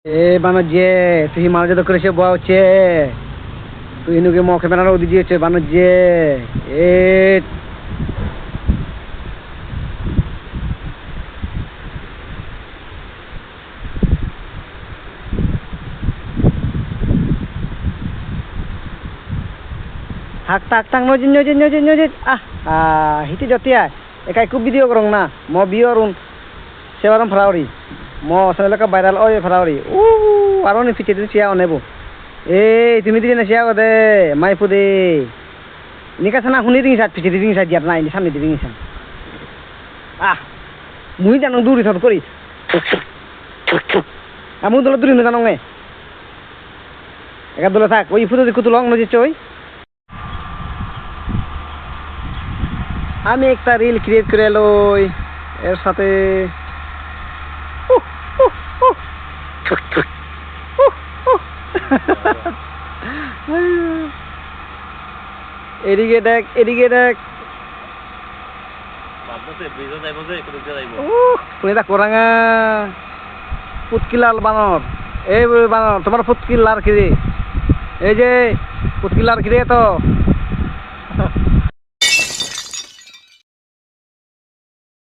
বানজ্জে তুই মানুষ তো করেছে বউছে তুই নুকে মুখে বেনার ওদি দিয়েছে বানজ্জে এ hak tak tang nojin hiti jotia ekai ku video korong na mo biorun sewaram frauri mo asale ka viral oy frauri aroni fiche din sia onebo tumi din na sia gode mai pude nika sana huni ding sat fiche ding sat diap na ini samne ding san mui janong duri thot kori amu dolo duri no janong e eka dolo thak oi fudo dikutulong no je choi আমি একটা reel create করে লই এর সাথে এদিকে দেখ কোনটা কোরাঙা পুতকিলাল বানর এই বানর তোমার পুতকিলার কিরে এই যে পুতকিলার কিরে তো